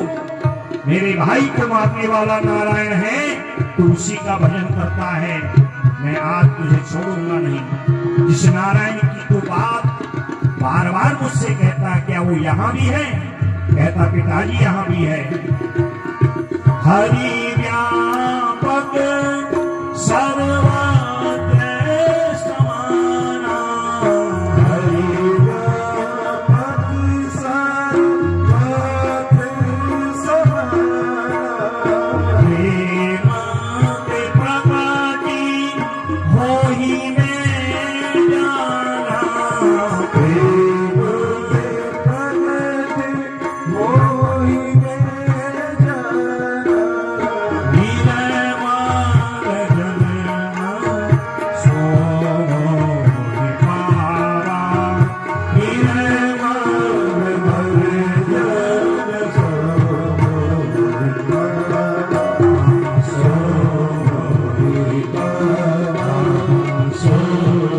मेरे भाई को मारने वाला नारायण है, तू उसी का भजन करता है। मैं आज तुझे छोड़ूंगा नहीं। जिस नारायण की तू बात बार बार मुझसे कहता है, क्या वो यहाँ भी है? कहता पिताजी यहाँ भी है। हरि व्यापक सर्वत्र समाना, हरि व्यापक सर्वत्र समाना। प्रेम के प्रकाटी होहि में जाना, प्रेम के प्रकाटी होहि में जाना। नीलमाल जन्मा सो मोहि पावा, नीलमाल भर जन सो मोहि पावा, सो मोहि पावा, सो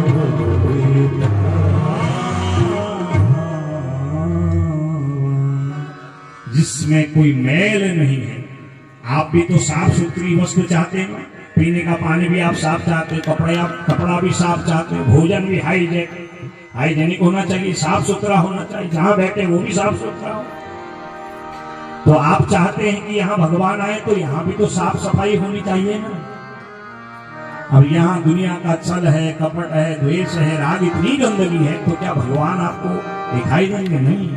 मोहि पावा। जिसमें कोई मैल नहीं है। आप भी तो साफ सुथरी वस्तु चाहते हैं, पीने का पानी भी आप साफ चाहते हैं, कपड़ा भी साफ चाहते हैं, भोजन भी हाइजेनिक होना चाहिए, साफ सुथरा होना चाहिए, जहां बैठे वो भी साफ सुथरा हो। तो आप चाहते हैं कि यहाँ भगवान आए तो यहाँ भी तो साफ सफाई होनी चाहिए ना। अब यहाँ दुनिया का छल है, कपट है, द्वेष है, राग, इतनी गंदगी है, तो क्या भगवान आपको दिखाई देंगे? नहीं,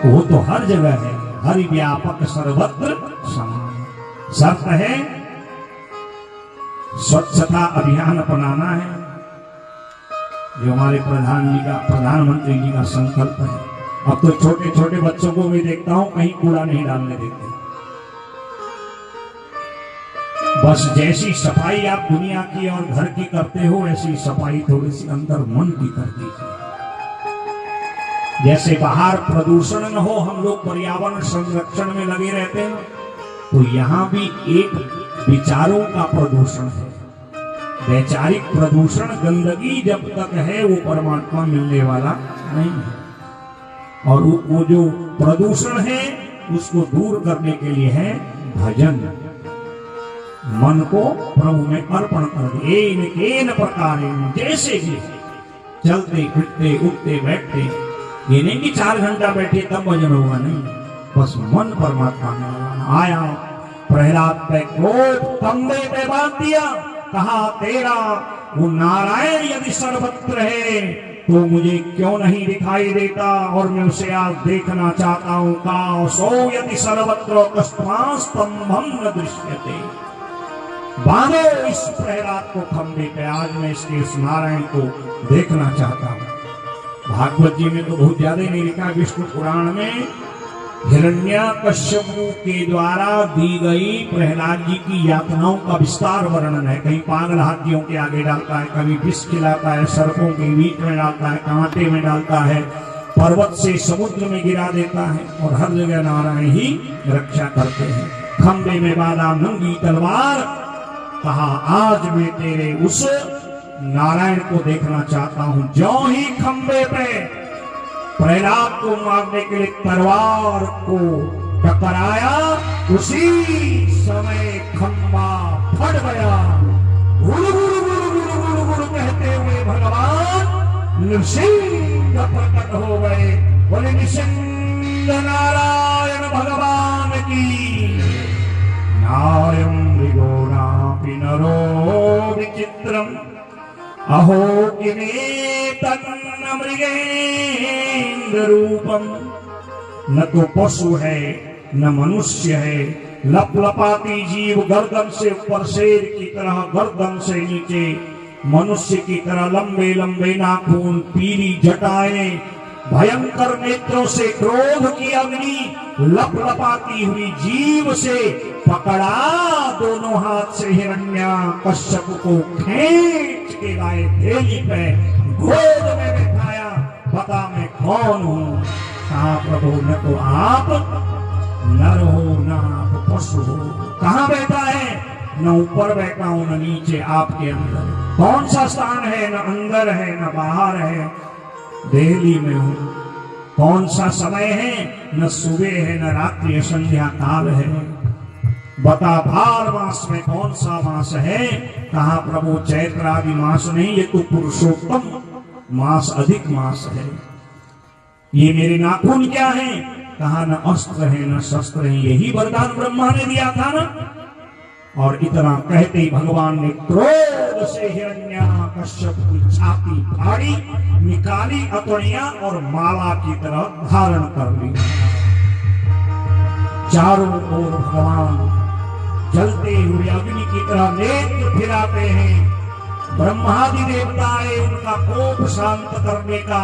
वो तो हर जगह है। हरि व्यापक सर्वत्र समान। शर्त है स्वच्छता अभियान अपनाना है, जो हमारे प्रधानमंत्री जी का संकल्प है। अब तो छोटे छोटे बच्चों को भी देखता हूं कहीं कूड़ा नहीं डालने देते। बस जैसी सफाई आप दुनिया की और घर की करते हो ऐसी सफाई थोड़ी सी अंदर मन की कर दीजिए। जैसे बाहर प्रदूषण न हो, हम लोग पर्यावरण संरक्षण में लगे रहते हैं, तो यहां भी एक विचारों का प्रदूषण है। वैचारिक प्रदूषण, गंदगी जब तक है वो परमात्मा मिलने वाला नहीं है। और वो जो प्रदूषण है उसको दूर करने के लिए है भजन। मन को प्रभु में अर्पण कर दे। इन प्रकार जैसे भी चलते फिरते उठते बैठते, ये नहीं कि 4 घंटा बैठे तब भजन होगा, नहीं, बस मन परमात्मा में लगाना। आया प्रहलाद पे क्रोध कंधे पे बांध दिया, कहा तेरा वो नारायण यदि सर्वत्र है तो मुझे क्यों नहीं दिखाई देता, और मैं उसे आज देखना चाहता हूं। का सो यदि सर्वत्र कस्मास्तंभं न दृश्यते। बांधो इस प्रहलाद को खंबे पे, आज मैं इसके इस नारायण को देखना चाहता हूं। भागवत जी में तो बहुत ज्यादा नहीं लिखा, विष्णु पुराण में हिरण्यकश्यपु के द्वारा दी गई प्रहलाद जी की यातनाओं का विस्तार वर्णन है। कहीं पागल हाथियों के आगे डालता है, कभी विष खिलाता है, सर्पों के बीच में डालता है, कांटे में डालता है, पर्वत से समुद्र में गिरा देता है, और हर जगह नारायण ही रक्षा करते हैं। खंबे में बांधा नंगी तलवार, कहा आज मैं तेरे उस नारायण को देखना चाहता हूं। जो ही खंबे पे प्रहलाद को मारने के लिए तलवार को टकराया, उसी समय खंबा फट गया। गुरु गुरु गुरु गुरु गुरु गुरु कहते हुए भगवान नृसिंह प्रकट हो गए। बोले नृसिंह नारायण भगवान की। नायं मृगोनापि नरो विचित्रम् अहो किमेतन्न मृगेन्द्र रूपम। न तो पशु है न मनुष्य है, लपलपाती जीव, गर्दन से ऊपर शेर की तरह, गर्दन से नीचे मनुष्य की तरह लंबे लंबे नाखून, पीली जटाएं, भयंकर नेत्रों से क्रोध की अग्नि लपलपाती हुई जीव से पकड़ा। दोनों हाथ से हिरण्यकश्यप को खींच के लाए, थैली पे गोद में बिठाया। बता मैं कौन हूं? कहा प्रभु न तो आप नर हो न आप पशु हो। कहाँ बैठा है? न ऊपर बैठा हूं न नीचे, आपके अंदर। कौन सा स्थान है? न अंदर है न बाहर है, दिल्ली में हूं। कौन सा समय है? न सुबह है न रात्रि, संध्या काल है। बता भार मास में कौन सा मास है? कहा प्रभु चैत्र आदि मास नहीं, ये तो पुरुषोत्तम मास, अधिक मास है। ये मेरे नाखून क्या है? कहा न अस्त्र है न शस्त्र है, यही वरदान ब्रह्मा ने दिया था ना। और इतना कहते ही भगवान ने क्रोध से हिरण्यकश्यप की छाती फाड़ी, निकाली अतड़ियां और माला की तरह धारण कर ली। चारों ओर भगवान जलते हुए अग्नि की तरह नेत्र फिराते हैं। ब्रह्मादि देवता आए, उनका कोप शांत करने का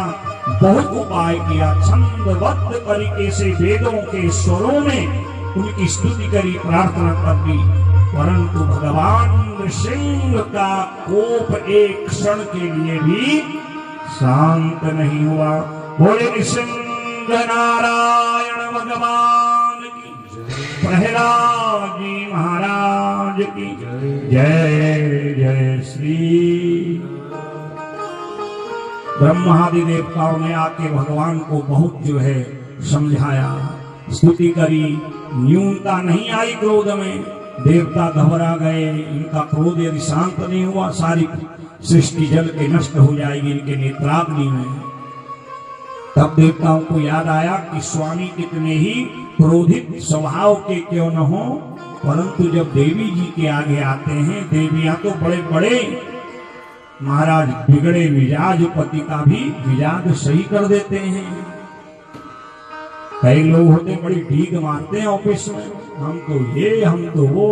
बहुत उपाय किया। छंदबद्ध तरीके से वेदों के स्वरों में उनकी स्तुति करी, प्रार्थना कर दी, परंतु भगवान नृसिंह का कोप एक क्षण के लिए भी शांत नहीं हुआ। बोले नृसिंह नारायण भगवान की, प्रहलाद जी महाराज की जय। जय श्री। ब्रह्मादि देवताओं ने आके भगवान को बहुत जो है समझाया, स्तुति करी, न्यूनता नहीं आई क्रोध में। देवता घबरा गए, इनका क्रोध यदि शांत नहीं हुआ सारी सृष्टि जल के नष्ट हो जाएगी इनके नेत्राग्नि में। तब देवताओं को याद आया कि स्वामी कितने ही क्रोधित स्वभाव के क्यों न हो, परंतु जब देवी जी के आगे आते हैं, देवियां तो बड़े बड़े महाराज बिगड़े मिजाज पति का भी मिजाज सही कर देते हैं। कई लोग होते बड़ी भीख मारते हैं ऑफिस में, हम तो ये हम तो वो,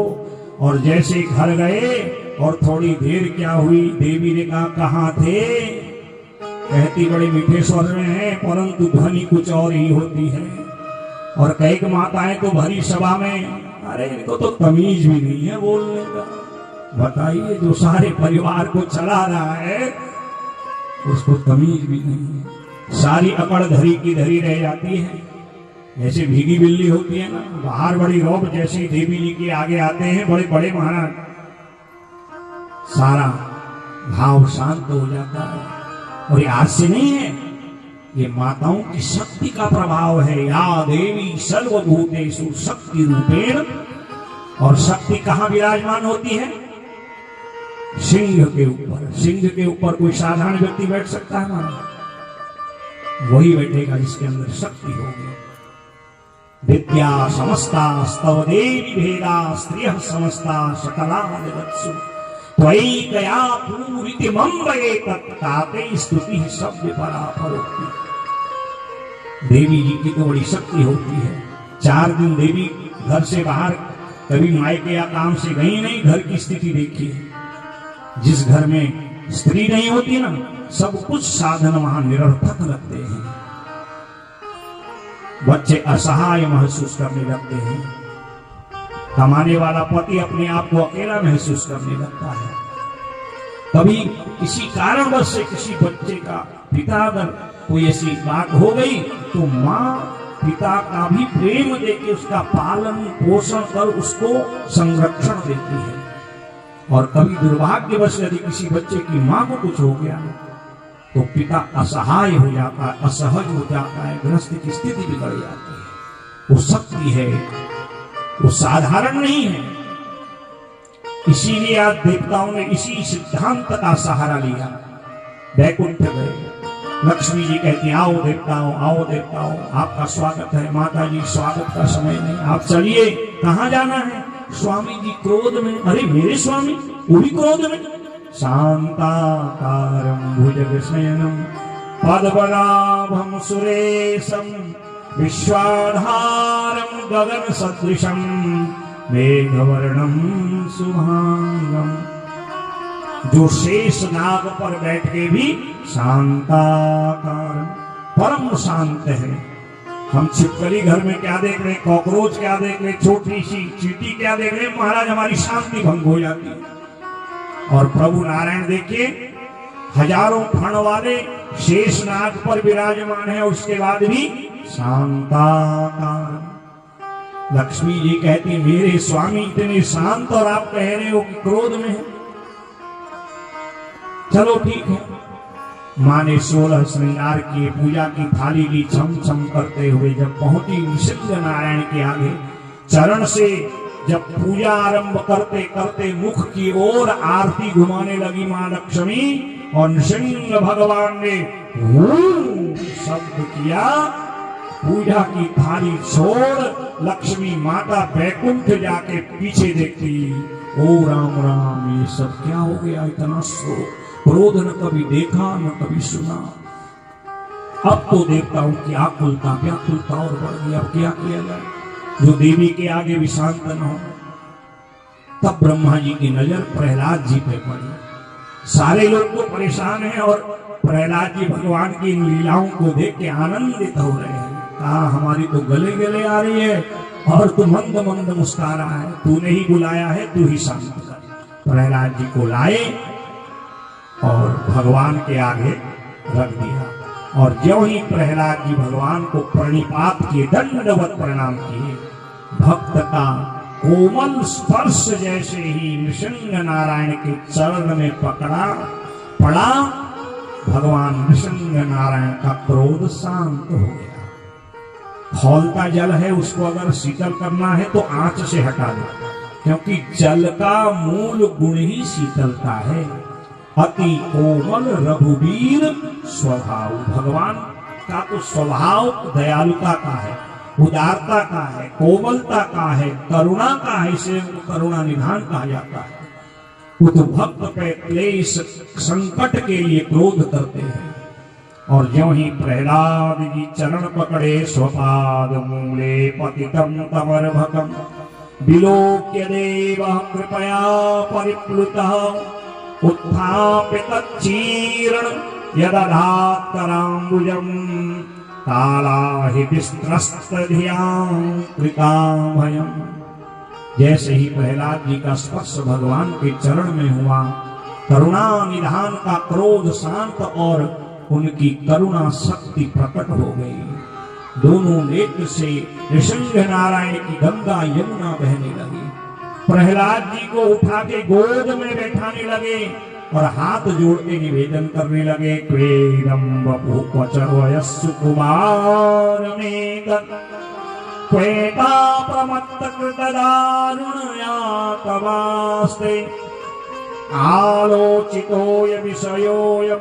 और जैसे घर गए और थोड़ी देर क्या हुई, देवी ने कहा कहाँ थे? कहती बड़े मीठे स्वर में है, परंतु ध्वनि कुछ और ही होती है। और कई माताएं तो भरी सभा में, अरे इनको तो तमीज भी नहीं है बोलने का। बताइए, जो सारे परिवार को चला रहा है उसको तमीज भी नहीं है। सारी अकड़ धरी की धरी रह जाती है। जैसे भीगी बिल्ली होती है ना, बाहर बड़ी रौब, जैसे ही देवी जी के आगे आते हैं बड़े बड़े महाराज, सारा भाव शांत हो जाता है। और ये आज से नहीं है, ये माताओं की शक्ति का प्रभाव है। या देवी सर्वभूतेषु शक्ति रूपेण। और शक्ति कहाँ विराजमान होती है? सिंह के ऊपर। सिंह के ऊपर कोई साधारण व्यक्ति बैठ सकता है ना? वही बैठेगा जिसके अंदर शक्ति होगी। विद्या समस्ता स्तव देवी भेदा स्त्रियः समस्ता सकला जगत्सु त्वयि गया पूरिति मंबये तत्ताते स्तुति शब्द परापरोक्ति। देवी जी की तो बड़ी शक्ति होती है। 4 दिन देवी घर से बाहर कभी मायके या काम से गई नहीं। घर की स्थिति देखिए, जिस घर में स्त्री नहीं होती ना, सब कुछ साधन वहां निरर्थक लगते हैं। बच्चे असहाय महसूस करने लगते हैं। कमाने वाला पति अपने आप को अकेला महसूस करने लगता है। कभी किसी कारणवश से किसी बच्चे का पिता अगर कोई ऐसी बात हो गई तो माँ पिता का भी प्रेम देके उसका पालन पोषण कर उसको संरक्षण देती है। और कभी दुर्भाग्यवश यदि किसी बच्चे की माँ को कुछ हो गया तो पिता असहाय हो जाता है, असहज हो जाता है, गृहस्थ की स्थिति बिगड़ जाती है। वो शक्ति है, वो साधारण नहीं है। इसीलिए आज देवताओं ने इसी सिद्धांत का सहारा लिया। वैकुंठ गए, लक्ष्मी जी कहती आओ देवताओं, आओ देवताओं, आपका स्वागत है। माता जी स्वागत का समय नहीं, आप चलिए। कहाँ जाना है? स्वामी जी क्रोध में। अरे मेरे स्वामी, वो भी क्रोध में। शांताकारं भुजगशयनं पद्मनाभं सुरेशं विश्वाधारं गगनसदृशं मेघवर्णं शुभांगं। जो शेष नाग पर बैठ के भी शांताकार, परम शांत है। हम छिपकली घर में क्या देख रहे, कॉकरोच क्या देख रहे, छोटी सी चींटी क्या देख रहे, महाराज हमारी शांति भंग हो जाती है। और प्रभु नारायण देखिए, हजारों फण वाले शेष नाग पर विराजमान है, उसके बाद भी शांताकार। लक्ष्मी जी कहती मेरे स्वामी इतने शांत और आप कह रहे हो कि क्रोध में है। चलो ठीक है। माँ ने 16 श्रृंगार किए, पूजा की थाली ली छम छम करते हुए। जब पहुंची नृसिंह नारायण के आगे, चरण से जब पूजा आरंभ करते करते मुख की ओर आरती घुमाने लगी मां लक्ष्मी, और नृसिंह भगवान ने शब्द किया। पूजा की थाली छोड़ लक्ष्मी माता बैकुंठ जाके पीछे देखती, ओ राम राम, ये सब क्या हो गया? इतना क्रोध न कभी देखा न कभी सुना। अब तो देवताओं की आकुलता व्याकुलता और बढ़ गई। अब क्या किया जाए? जो देवी के आगे भी शांत न हो। तब ब्रह्मा जी की नजर प्रहलाद जी पे पड़ी। सारे लोग तो परेशान हैं और प्रहलाद जी भगवान की इन लीलाओं को देख के आनंदित हो रहे हैं। कहा हमारी तो गले गले आ रही है और तू मंद मंद मुस्कुरा रहा है। तूने ही बुलाया है, तू ही शांत कर। प्रहलाद जी को लाए और भगवान के आगे रख दिया। और ज्यों ही प्रहलाद जी भगवान को प्रणिपात किए, दंडवत प्रणाम किए, भक्त का कोमल स्पर्श जैसे ही नृसिंह नारायण के चरण में पड़ा, भगवान नृसिंह नारायण का क्रोध शांत हो गया। खौलता जल है, उसको अगर शीतल करना है तो आंच से हटा दो, क्योंकि जल का मूल गुण ही शीतलता है। अति कोमल रघुवीर स्वभाव, भगवान का तो स्वभाव दयालुता का है, उदारता का है, कोमलता का है, करुणा का है। इसे करुणा निधान कहा जाता है। वो तो भक्त पे क्लेश संकट के लिए क्रोध करते हैं। और ज्यों ही प्रहलाद जी चरण पकड़े, स्वपाद मूले पतितम तमर्भकम विलोक्य देवः कृपया परिप्लुतः उत्थाप्य तच्चीर्ण यदधात् कराम्बुजम् कालाहि विस्त्रस्तधियां कृताभयम्। जैसे ही प्रहलाद जी का स्पर्श भगवान के चरण में हुआ, करुणा निधान का क्रोध शांत और उनकी करुणा शक्ति प्रकट हो गई। दोनों नेत्र से नृसिंह नारायण की गंगा यमुना बहने लगी। प्रहलाद जी को उठा के गोद में बैठाने लगे और हाथ जोड़ के निवेदन करने लगे। क्वेदम वपु क्वचर्वयस्सु कुमार में क्वेता प्रमत्त कृतदारुणया तवास्ते आलोचितोय विषयोयमभूतपूर्व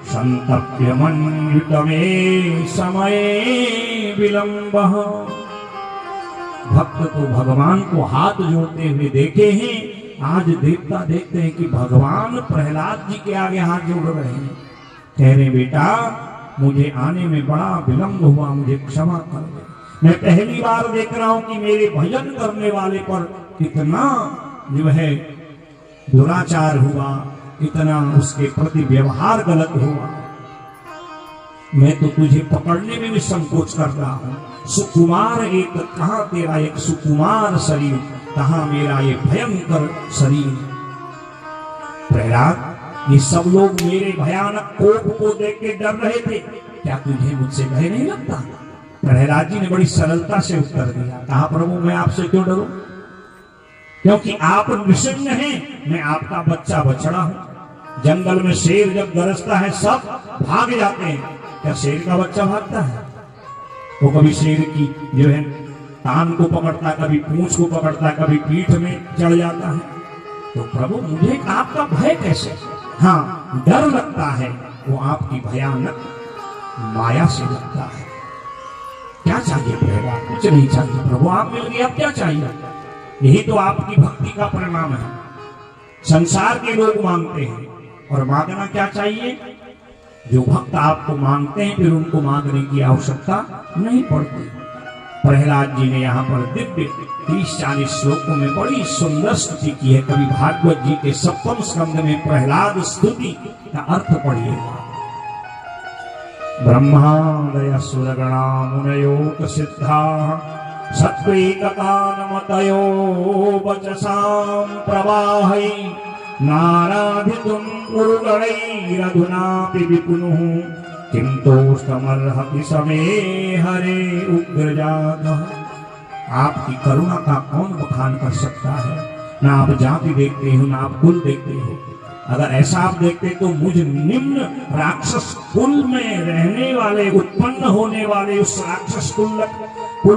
संतप्यमन्वितमे समये विलंबः। भक्त तो भगवान को हाथ जोड़ते हुए देखे हैं, आज देवता देखते हैं कि भगवान प्रहलाद जी के आगे हाथ जोड़ रहे हैं। कह रहे बेटा मुझे आने में बड़ा विलंब हुआ, मुझे क्षमा कर दे। मैं पहली बार देख रहा हूं कि मेरे भजन करने वाले पर इतना जो है दुराचार हुआ, इतना उसके प्रति व्यवहार गलत हुआ। मैं तो तुझे पकड़ने में भी संकोच कर रहा हूं। सुकुमार एक, कहां तेरा एक सुकुमार शरीर, कहां मेरा ये भयंकर शरीर। प्रहलाद ये सब लोग मेरे भयानक कोप को देख के डर रहे थे, क्या तुझे मुझसे भय नहीं लगता? प्रहलाद जी ने बड़ी सरलता से उत्तर दिया, कहा प्रभु मैं आपसे क्यों डरूं? क्योंकि आप नृसिंह हैं, मैं आपका बच्चा बछड़ा हूं। जंगल में शेर जब गरजता है सब भाग जाते हैं, क्या शेर का बच्चा भागता है? वो कभी शेर की जो है कान को पकड़ता, कभी पूंछ को पकड़ता, कभी पीठ में चढ़ जाता है। तो प्रभु मुझे आपका भय कैसे? हाँ डर लगता है, वो आपकी भयानक माया से लगता है। क्या चाहिए प्रभु? कुछ नहीं चाहिए प्रभु, आप मिल गए, अब क्या चाहिए? यही तो आपकी भक्ति का परिणाम है। संसार के लोग मांगते हैं, और मांगना क्या चाहिए? जो भक्त आपको मांगते हैं फिर उनको मांगने की आवश्यकता नहीं पड़ती। प्रहलाद जी ने यहाँ पर दिव्य 30-40 श्लोकों में बड़ी सुंदर स्तुति की है। कभी भागवत जी के 7वें स्कंद में प्रहलाद स्तुति का अर्थ पढ़िएगा। ब्रह्मादय सुरगणा मुनयो सिद्धा सत्त्वैकतानमतयो वचसां प्रवाहै नाराधितुं गुरुगणैरधुनापि विपुनुः किं तोष्टमर्हति समे हरे उग्रजातः। आपकी करुणा का कौन बखान कर सकता है? ना आप जाति देखते हो, ना आप कुल देखते हो। अगर ऐसा आप देखते तो मुझ निम्न राक्षस कुल में रहने वाले, उत्पन्न होने वाले उस राक्षस कुल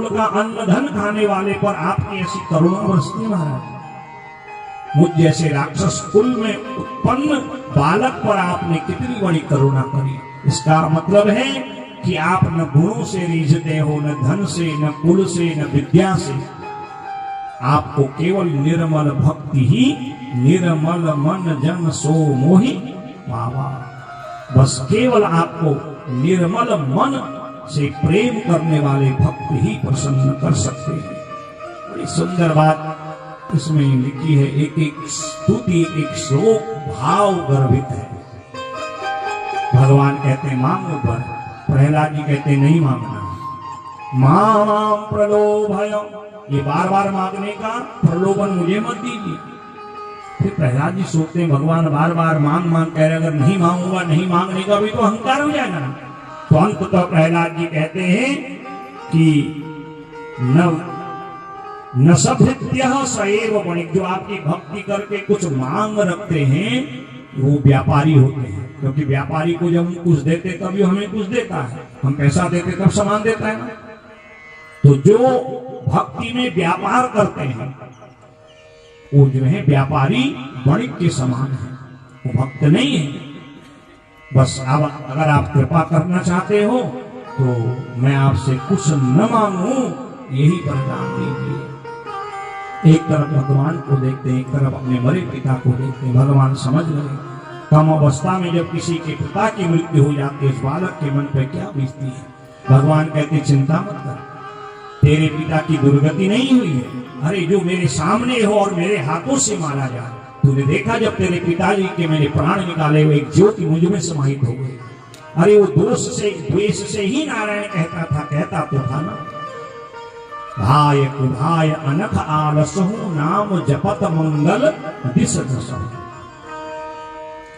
का अन्न धन खाने वाले पर आपकी ऐसी करुणा बरसती महाराज। मुझ जैसे राक्षस कुल में उत्पन्न बालक पर आपने कितनी बड़ी करुणा करी। इसका मतलब है कि आप न गुणों से रीझते हो, न धन से, न कुल से, न विद्या से। आपको केवल निर्मल भक्ति ही, निर्मल मन जन सो मोहि पावा। बस केवल आपको निर्मल मन से प्रेम करने वाले भक्त ही प्रसन्न कर सकते हैं। बड़ी सुंदर बात इसमें लिखी है। एक एक स्तुति, एक श्लोक भाव गर्भित है। भगवान कहते मांगो पर, प्रहलाद जी कहते नहीं मांगना। मां प्रलोभय, ये बार बार मांगने का प्रलोभन मुझे मत दीजिए। फिर प्रहलाद जी सोचते हैं भगवान बार बार मांग मांग कह रहे, अगर नहीं मांगूंगा, नहीं मांगने का भी तो अहंकार हो जाएगा ना। तो अंत तो प्रहलाद जी कहते हैं कि न सभृत्यः सएव वणिक, जो आपकी भक्ति करके कुछ मांग रखते हैं वो व्यापारी होते हैं। क्योंकि व्यापारी को जब हम कुछ देते तभी हमें कुछ देता है, हम पैसा देते तब सामान देता है ना। तो जो भक्ति में व्यापार करते हैं वो जो है व्यापारी वणिक के समान है, वो भक्त नहीं है। बस अब अगर आप कृपा करना चाहते हो तो मैं आपसे कुछ न मांगू, यही वरदान दीजिए। एक तरफ भगवान को देखते हैं, एक तरफ अपने मरे पिता को देखते हैं। भगवान समझ गए कम अवस्था में जब किसी के पिता की मृत्यु हो जाती है, उस बालक के मन पे क्या बीतती है। भगवान कहते चिंता मत कर, तेरे पिता की दुर्गति नहीं हुई है। अरे जो मेरे सामने हो और मेरे हाथों से मारा जाए तूने देखा जब तेरे पिताजी के मैंने प्राण निकाले हुए एक ज्योति मुझ में समाहित हो गई। अरे वो दोष से द्वेष से ही नारायण कहता तो था ना, भाय कुभाय अनख आलसहु नाम जपत मंगल दिस दसहु।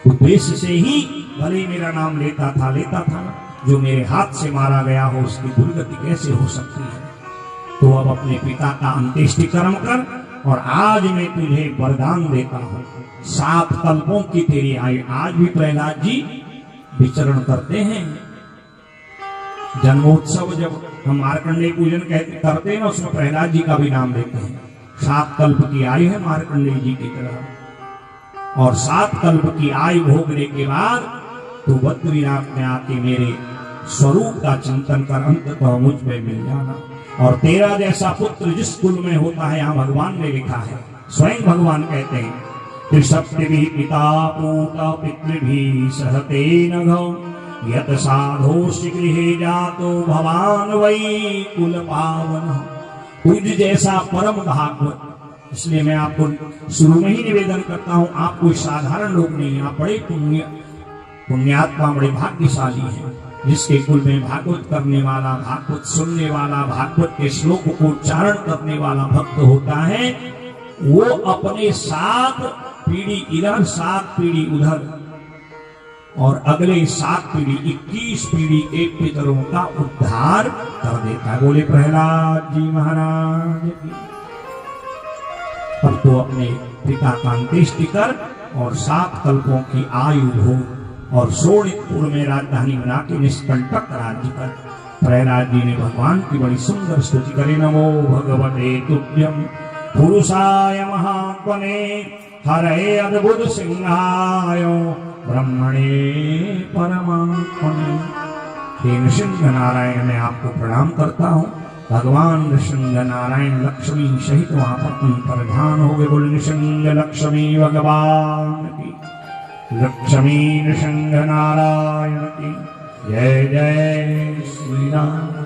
उद्देश्य से ही भले मेरा नाम लेता था ना, जो मेरे हाथ से मारा गया हो उसकी दुर्गति कैसे हो सकती है। तो अब अपने पिता का अंत्येष्टि कर्म कर, और आज मैं तुझे वरदान देता हूं 7 कल्पों की तेरी आयु। आज भी प्रहलाद जी विचरण करते हैं। जन्मोत्सव जब हम मार्कंडेय पूजन करते हैं ना, उसमें प्रहलाद जी का भी नाम लेते हैं। 7 कल्प की आयु है मार्कंडेय जी की तरह, और 7 कल्प की आयु भोगने के बाद तो बद्रीनाथ में आके मेरे स्वरूप का चिंतन कर अंततः मुझ पे मिल जाना। और तेरा जैसा पुत्र जिस कुल में होता है, यहाँ भगवान ने लिखा है, स्वयं भगवान कहते हैं, त्रिसप्तभिः पिता पूता पितृभिः सहते नघौ यत साधोऽसि गृहे जातो भवान वै कुल पावन। तुझ जैसा परम भागवत, इसलिए मैं आपको शुरू में ही निवेदन करता हूं, आप कोई साधारण लोग नहीं, आप बड़े पुण्यात्मा, बड़े भाग्यशाली हैं, जिसके कुल में भागवत करने वाला, भागवत सुनने वाला, भागवत के श्लोक को उच्चारण करने वाला भक्त होता है। वो अपने 7 पीढ़ी इधर 7 पीढ़ी उधर और अगले 7 पीढ़ी 21 पीढ़ी के पितरों का उद्धार कर देता है। बोले प्रहलाद जी महाराज की। अब तो अपने पिता का अंत्येष्टि कर और 7 कल्पों की आयु भोग और शोणितपुर में राजधानी बना के निष्कंटक राज्य कर। प्रहलाद जी ने भगवान की बड़ी सुंदर स्तुति करे। नमो भगवते तुभ्यं पुरुषाय महात्मने हरे अद्भुत सिंहाय ब्रह्मणे परमात्मने। हे नृसिंह नारायण, मैं आपको प्रणाम करता हूँ। भगवान नृसिंह नारायण लक्ष्मी सहित वहां पर अंतर्धान हो गए। बोले नृसिंह लक्ष्मी भगवान की, लक्ष्मी नृसिंह नारायण की जय। जय श्री राम।